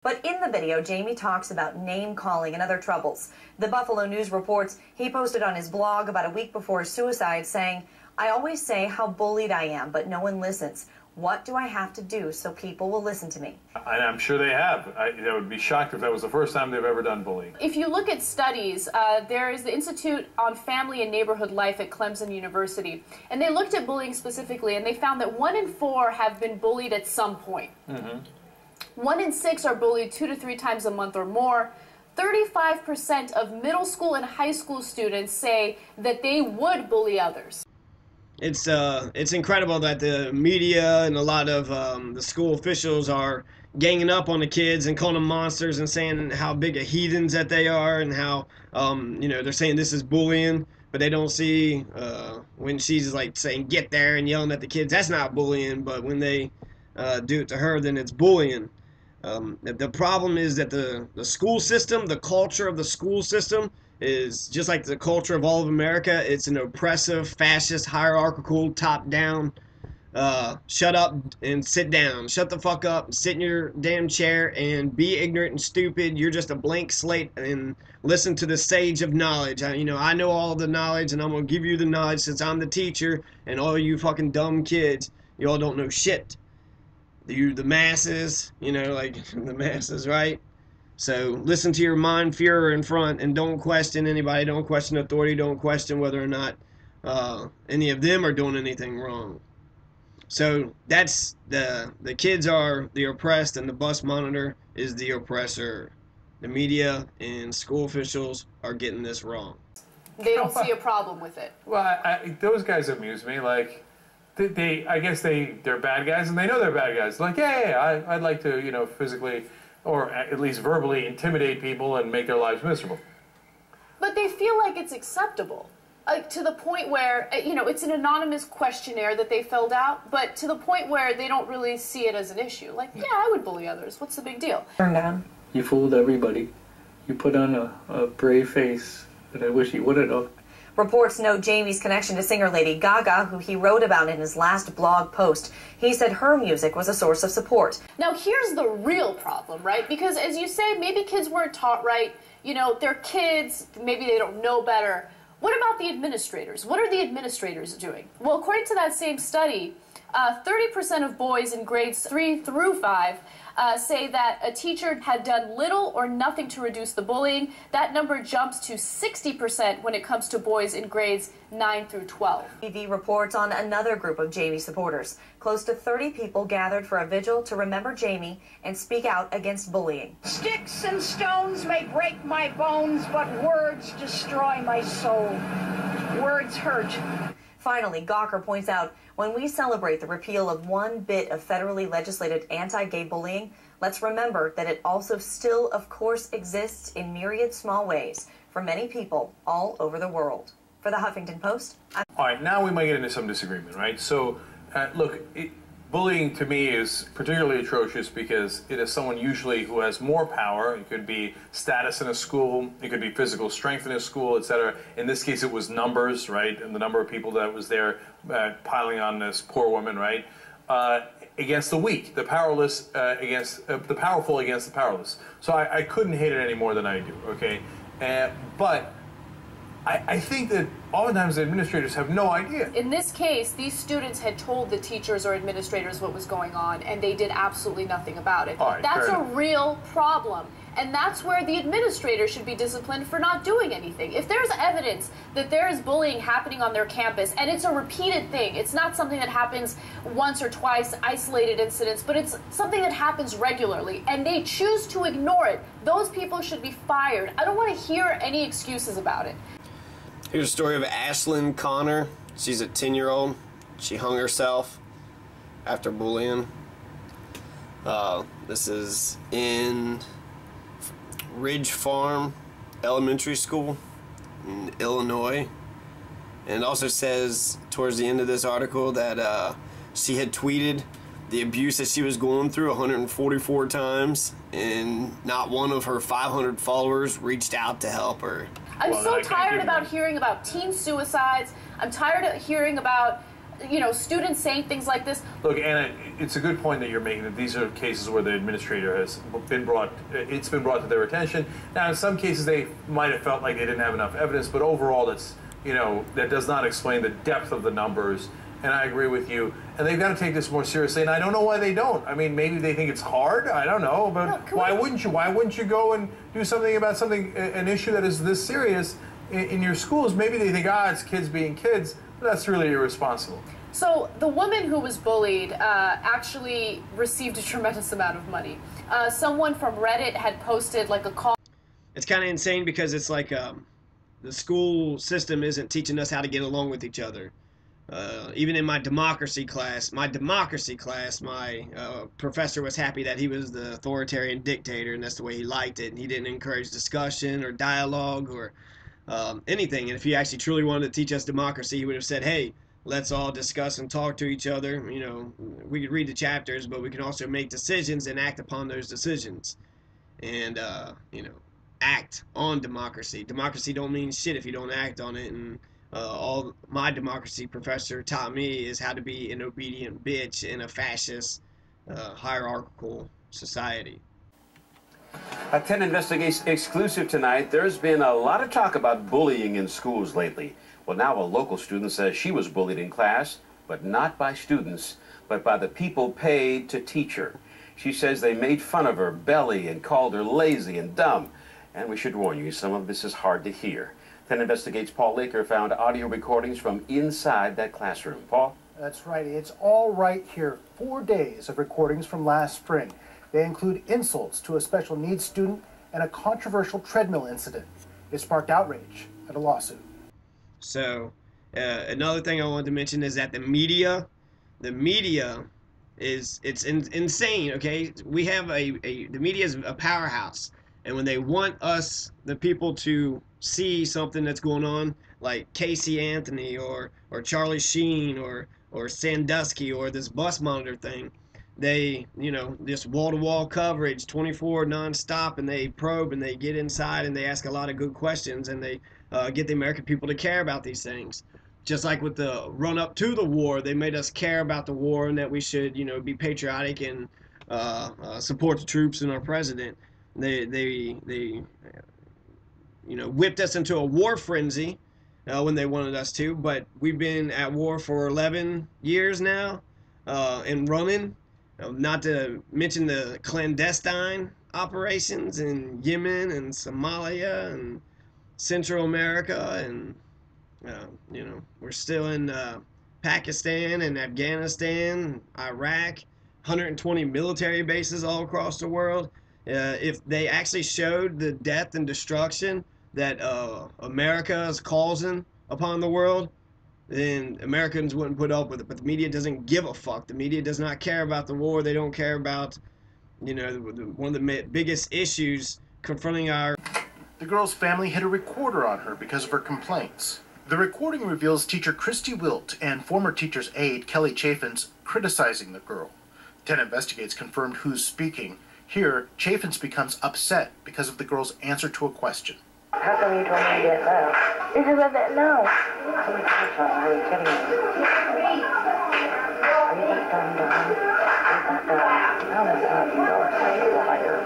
But in the video, Jamie talks about name-calling and other troubles. The Buffalo News reports he posted on his blog about a week before his suicide saying, "I always say how bullied I am, but no one listens. What do I have to do so people will listen to me?" And I'm sure they have. I would be shocked if that was the first time they've ever done bullying. If you look at studies, there is the Institute on Family and Neighborhood Life at Clemson University, and they looked at bullying specifically, and they found that 1 in 4 have been bullied at some point. 1 in 6 are bullied 2 to 3 times a month or more. 35% of middle school and high school students say that they would bully others. It's incredible that the media and a lot of the school officials are ganging up on the kids and calling them monsters and saying how big of heathens that they are and how you know, they're saying this is bullying, but they don't see when she's like saying get there and yelling at the kids, that's not bullying, but when they do it to her, then it's bullying. The problem is that the school system, the culture of the school system is just like the culture of all of America. It's an oppressive, fascist, hierarchical, top-down, shut up and sit down. Shut the fuck up and sit in your damn chair and be ignorant and stupid. You're just a blank slate and listen to the sage of knowledge. I know all the knowledge and I'm going to give you the knowledge since I'm the teacher, and all you fucking dumb kids, you all don't know shit. You, the masses, you know, like the masses, right? So listen to your mind Führer in front and don't question anybody. Don't question authority. Don't question whether or not any of them are doing anything wrong. So that's the kids are the oppressed and the bus monitor is the oppressor. The media and school officials are getting this wrong. They don't see a problem with it. Well, those guys amuse me. Like, I guess they're bad guys, and they know they're bad guys. Like, yeah, I'd like to, you know, physically or at least verbally intimidate people and make their lives miserable. But they feel like it's acceptable, to the point where, you know, it's an anonymous questionnaire that they filled out, but to the point where they don't really see it as an issue. Like, yeah, I would bully others. What's the big deal? Turn down. You fooled everybody. You put on a brave face that I wish you wouldn't have. Reports note Jamie's connection to singer Lady Gaga, who he wrote about in his last blog post. He said her music was a source of support. Now here's the real problem, right? Because as you say, maybe kids weren't taught right. You know, they're kids, maybe they don't know better. What about the administrators? What are the administrators doing? Well, according to that same study, 30% of boys in grades 3 through 5 say that a teacher had done little or nothing to reduce the bullying. That number jumps to 60% when it comes to boys in grades 9 through 12. TV reports on another group of Jamie supporters. Close to 30 people gathered for a vigil to remember Jamie and speak out against bullying. Sticks and stones may break my bones, but words destroy my soul. Words hurt. Finally, Gawker points out, when we celebrate the repeal of one bit of federally legislated anti-gay bullying, let's remember that it also still, of course, exists in myriad small ways for many people all over the world. For the Huffington Post, all right, now we might get into some disagreement, right? So, look, bullying to me is particularly atrocious because it is someone usually who has more power. It could be status in a school, it could be physical strength in a school, etc. In this case, it was numbers, right? And the number of people that was there piling on this poor woman, right? Against the weak, the powerless against the powerful against the powerless. So I couldn't hate it any more than I do, okay? But I think that oftentimes the administrators have no idea. In this case, these students had told the teachers or administrators what was going on, and they did absolutely nothing about it. Right, that's a real problem. And that's where the administrator should be disciplined for not doing anything. If there's evidence that there is bullying happening on their campus, and it's a repeated thing, it's not something that happens once or twice, isolated incidents, but it's something that happens regularly, and they choose to ignore it, those people should be fired. I don't want to hear any excuses about it. Here's a story of Ashlyn Connor. She's a 10-year-old. She hung herself after bullying. This is in Ridge Farm Elementary School in Illinois. And it also says towards the end of this article that she had tweeted the abuse that she was going through 144 times, and not one of her 500 followers reached out to help her. I'm so tired about hearing about teen suicides. I'm tired of hearing about students saying things like this. Look, Anna, it's a good point that you're making, that these are cases where the administrator has been brought to their attention. Now, in some cases, they might have felt like they didn't have enough evidence, but overall, that does not explain the depth of the numbers. And I agree with you. And they've got to take this more seriously. And I don't know why they don't. I mean, maybe they think it's hard. I don't know. But why wouldn't you? Why wouldn't you go and do something about an issue that is this serious in your schools? Maybe they think, it's kids being kids. But that's really irresponsible. So the woman who was bullied actually received a tremendous amount of money. Someone from Reddit had posted like a call. It's kind of insane because it's like the school system isn't teaching us how to get along with each other. Even in my democracy class, my professor was happy that he was the authoritarian dictator, and that's the way he liked it. And he didn't encourage discussion or dialogue or anything. And if he actually truly wanted to teach us democracy, he would have said, hey, let's all discuss and talk to each other. We could read the chapters, but we can also make decisions and act upon those decisions. And, act on democracy. Democracy don't mean shit if you don't act on it. And all my democracy professor taught me is how to be an obedient bitch in a fascist, hierarchical society. A 10 Investigates exclusive tonight. There's been a lot of talk about bullying in schools lately. Well, now a local student says she was bullied in class, but not by students, but by the people paid to teach her. She says they made fun of her belly and called her lazy and dumb. And we should warn you, some of this is hard to hear. 10 Investigates' Paul Laker found audio recordings from inside that classroom. Paul? That's right. It's all right here. 4 days of recordings from last spring. They include insults to a special needs student and a controversial treadmill incident. It sparked outrage and a lawsuit. So, another thing I wanted to mention is that the media is insane. Okay, we have the media is a powerhouse, and when they want us, the people, to see something that's going on, like Casey Anthony or Charlie Sheen or Sandusky or this bus monitor thing, they, just wall-to-wall coverage, 24 non-stop, and they probe and they get inside and they ask a lot of good questions, and they get the American people to care about these things. Just like with the run-up to the war, they made us care about the war and that we should, be patriotic and support the troops and our president. They whipped us into a war frenzy when they wanted us to, but we've been at war for 11 years now and running. Not to mention the clandestine operations in Yemen and Somalia and Central America, and we're still in Pakistan and Afghanistan, Iraq, 120 military bases all across the world. If they actually showed the death and destruction that America is causing upon the world, then Americans wouldn't put up with it. But the media doesn't give a fuck. The media does not care about the war. They don't care about, one of the biggest issues confronting our... The girl's family hid a recorder on her because of her complaints. The recording reveals teacher Christy Wilt and former teacher's aide Kelly Chaffins criticizing the girl. 10 Investigates confirmed who's speaking. Here, Chaffins becomes upset because of the girl's answer to a question. How come you told me you didn't know? Because I didn't know. How many times I was telling you? Are you that dumb, dumb? Are you that dumb? I'm not you are liar.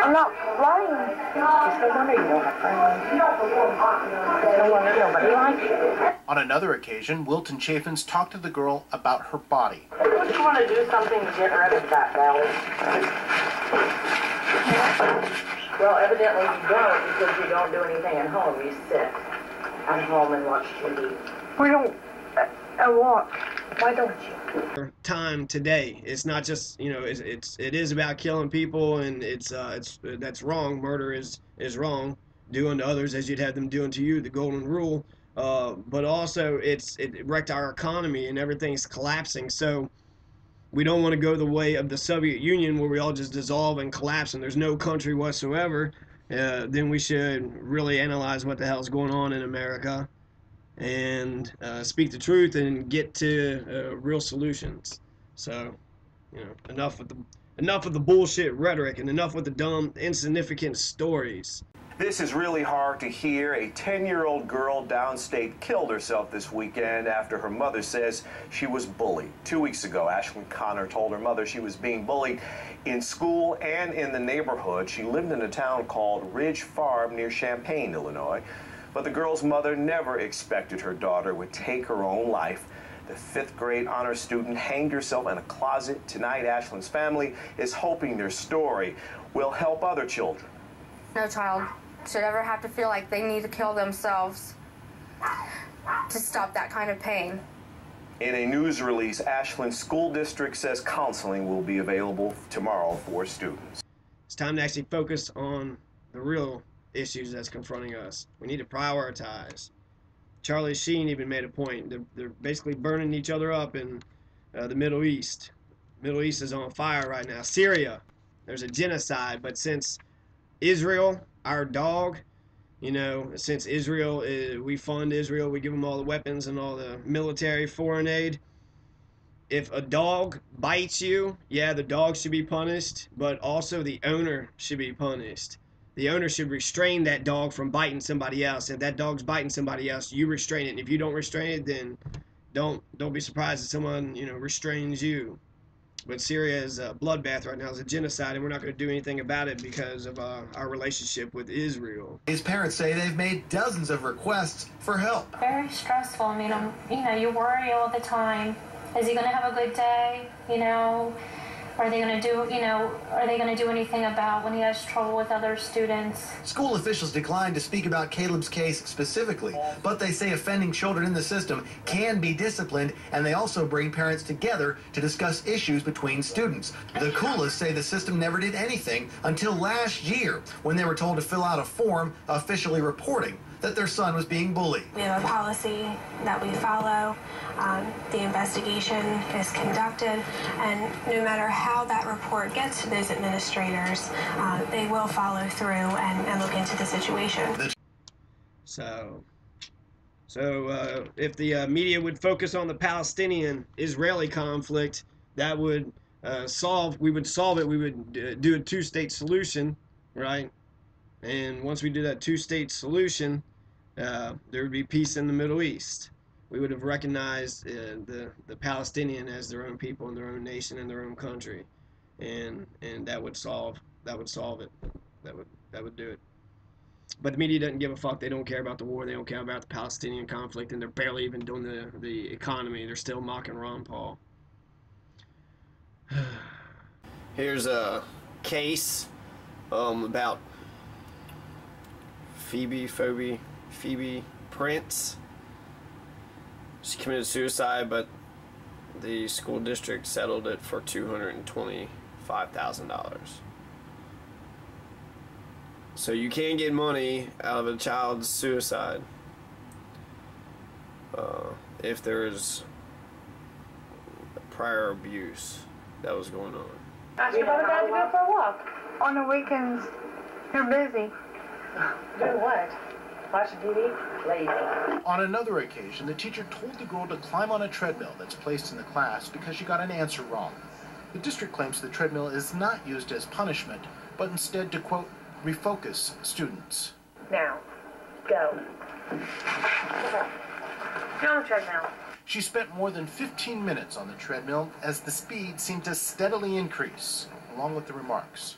I'm not lying. It's no wonder you don't have friends. It's no wonder nobody likes you. On another occasion, Wilt and Chaffins talked to the girl about her body. Don't you want to do something to get rid of that belly? Well, evidently you don't, because you don't do anything at home. You sit at home and watch TV. Why don't I walk? Why don't you? Time today. It's not just, it is about killing people, and it's that's wrong. Murder is wrong. Do unto others as you'd have them do unto you, the golden rule. But also it wrecked our economy and everything's collapsing. So we don't want to go the way of the Soviet Union where we all just dissolve and collapse and there's no country whatsoever. Then we should really analyze what the hell's going on in America and speak the truth and get to real solutions. So, enough with the bullshit rhetoric and enough with the dumb, insignificant stories. This is really hard to hear. A 10-year-old girl downstate killed herself this weekend after her mother says she was bullied. 2 weeks ago, Ashlyn Connor told her mother she was being bullied in school and in the neighborhood. She lived in a town called Ridge Farm near Champaign, Illinois. But the girl's mother never expected her daughter would take her own life. The 5th grade honor student hanged herself in a closet. Tonight, Ashlyn's family is hoping their story will help other children. No child should ever have to feel like they need to kill themselves to stop that kind of pain. In a news release, Ashland School District says counseling will be available tomorrow for students. It's time to actually focus on the real issues that's confronting us. We need to prioritize. Charlie Sheen even made a point. They're basically burning each other up in the Middle East. Middle East is on fire right now. Syria, there's a genocide, but since Israel, our dog, you know, since Israel, we fund Israel, we give them all the weapons and all the military foreign aid. If a dog bites you, yeah, the dog should be punished, but also the owner should be punished. The owner should restrain that dog from biting somebody else. If that dog's biting somebody else, you restrain it. And if you don't restrain it, then don't be surprised if someone, you know, restrains you. But Syria is a bloodbath right now. It's a genocide, and we're not going to do anything about it because of our relationship with Israel. His parents say they've made dozens of requests for help. Very stressful. I mean, you know, you worry all the time. Is he going to have a good day? You know, are they going to do, you know, are they going to do anything about when he has trouble with other students? School officials declined to speak about Caleb's case specifically, but they say offending children in the system can be disciplined, and they also bring parents together to discuss issues between students. The Coolest say the system never did anything until last year when they were told to fill out a form officially reporting that their son was being bullied. We have a policy that we follow. The investigation is conducted, and no matter how that report gets to those administrators, they will follow through and look into the situation. So if the media would focus on the Palestinian-Israeli conflict, that would we would solve it. We would do a two-state solution, right? And once we do that two-state solution, there would be peace in the Middle East. We would have recognized the Palestinian as their own people and their own nation and their own country, and that would solve it. That would do it. But the media doesn't give a fuck. They don't care about the war. They don't care about the Palestinian conflict, and they're barely even doing the economy. They're still mocking Ron Paul. Here's a case about Phoebe Prince. She committed suicide, but the school district settled it for $225,000. So you can get money out of a child's suicide if there is prior abuse that was going on. Ask your mother to go for a walk. On the weekends, you're busy. Doing what? Watching TV? Lazy. On another occasion, the teacher told the girl to climb on a treadmill that's placed in the class because she got an answer wrong. The district claims the treadmill is not used as punishment, but instead to, quote, refocus students. Now, go. Get on the treadmill. She spent more than 15 minutes on the treadmill as the speed seemed to steadily increase, along with the remarks.